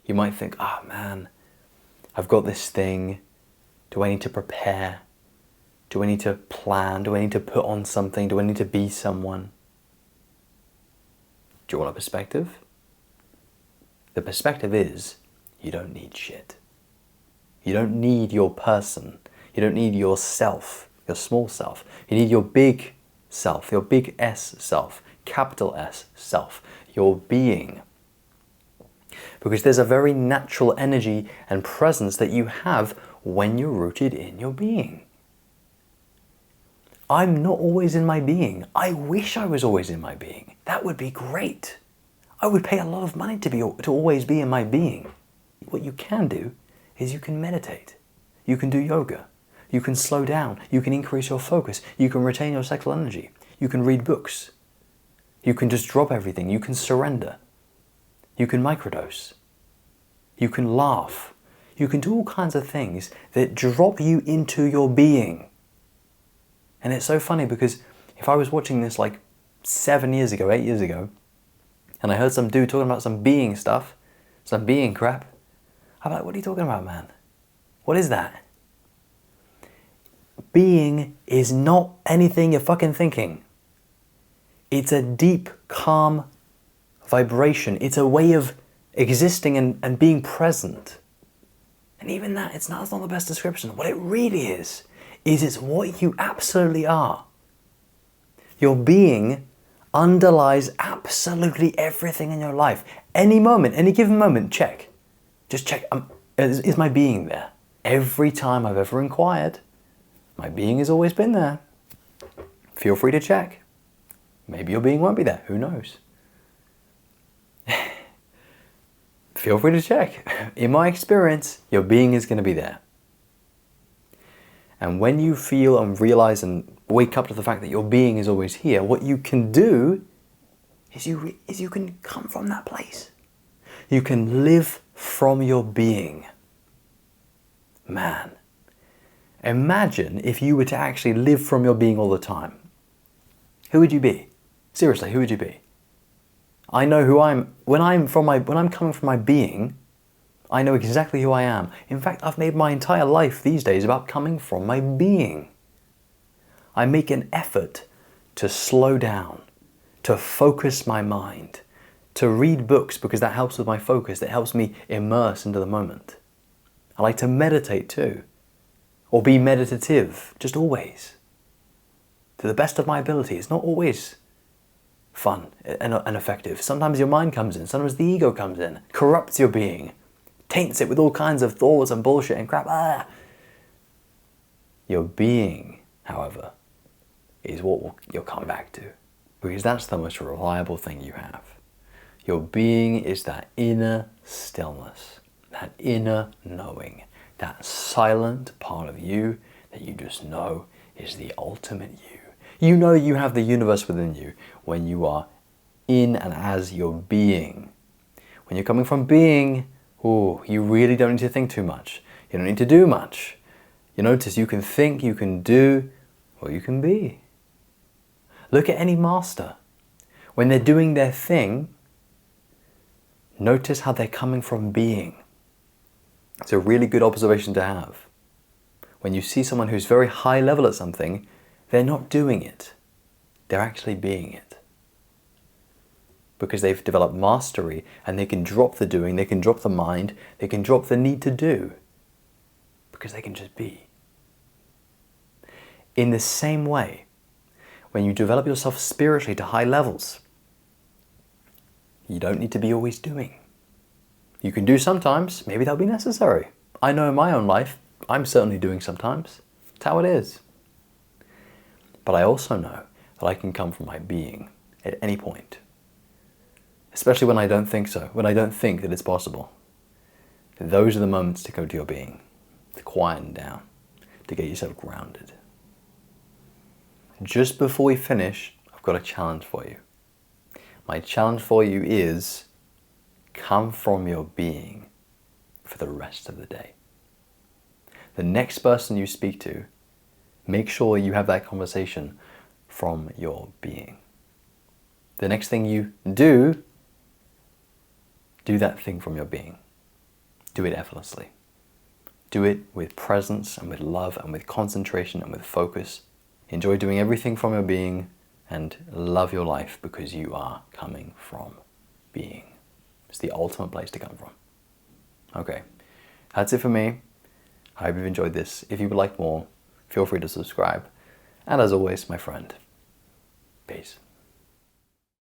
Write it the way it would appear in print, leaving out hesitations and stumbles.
You might think, oh man, I've got this thing. Do I need to prepare? Do I need to plan? Do I need to put on something? Do I need to be someone? Do you want a perspective? The perspective is, you don't need shit. You don't need your person. You don't need yourself, your small self. You need your big self, your big S self, capital S self, your being. Because there's a very natural energy and presence that you have when you're rooted in your being. I'm not always in my being. I wish I was always in my being. That would be great. I would pay a lot of money to always be in my being. What you can do is you can meditate. You can do yoga. You can slow down. You can increase your focus. You can retain your sexual energy. You can read books. You can just drop everything. You can surrender. You can microdose. You can laugh. You can do all kinds of things that drop you into your being. And it's so funny because if I was watching this like 7 years ago, 8 years ago, and I heard some dude talking about some being stuff, some being crap, I'm like, what are you talking about, man? What is that? Being is not anything you're fucking thinking. It's a deep, calm vibration. It's a way of existing and being present. And even that, it's not the best description. What it really is it's what you absolutely are. Your being underlies absolutely everything in your life. Any moment, any given moment, check. Just check, is my being there? Every time I've ever inquired, my being has always been there. Feel free to check. Maybe your being won't be there, who knows? Feel free to check. In my experience, your being is going to be there. And when you feel and realize and wake up to the fact that your being is always here, what you can do is you can come from that place. You can live from your being. Man, imagine if you were to actually live from your being all the time. Who would you be? Seriously, who would you be? I know who I'm. When I'm coming from my being, I know exactly who I am. In fact, I've made my entire life these days about coming from my being. I make an effort to slow down, to focus my mind, to read books because that helps with my focus, that helps me immerse into the moment. I like to meditate too, or be meditative, just always. To the best of my ability. It's not always fun and effective. Sometimes your mind comes in, sometimes the ego comes in, corrupts your being, taints it with all kinds of thoughts and bullshit and crap. Your being, however, is what you'll come back to. Because that's the most reliable thing you have. Your being is that inner stillness, that inner knowing, that silent part of you that you just know is the ultimate you. You know you have the universe within you when you are in and as your being. When you're coming from being, you really don't need to think too much. You don't need to do much. You notice you can think, you can do, or you can be. Look at any master. When they're doing their thing, notice how they're coming from being. It's a really good observation to have. When you see someone who's very high level at something, they're not doing it. They're actually being it. Because they've developed mastery and they can drop the doing, they can drop the mind, they can drop the need to do. Because they can just be. In the same way, when you develop yourself spiritually to high levels, you don't need to be always doing. You can do sometimes, maybe that'll be necessary. I know in my own life, I'm certainly doing sometimes. It's how it is. But I also know that I can come from my being at any point. Especially when I don't think so, when I don't think that it's possible. Those are the moments to go to your being, to quieten down, to get yourself grounded. Just before we finish, I've got a challenge for you. My challenge for you is come from your being for the rest of the day. The next person you speak to, make sure you have that conversation from your being. The next thing you do that thing from your being. do it effortlessly. Do it with presence and with love and with concentration and with focus. Enjoy doing everything from your being and love your life because you are coming from being. It's the ultimate place to come from. Okay, that's it for me. I hope you've enjoyed this. If you would like more, feel free to subscribe. And as always, my friend, peace.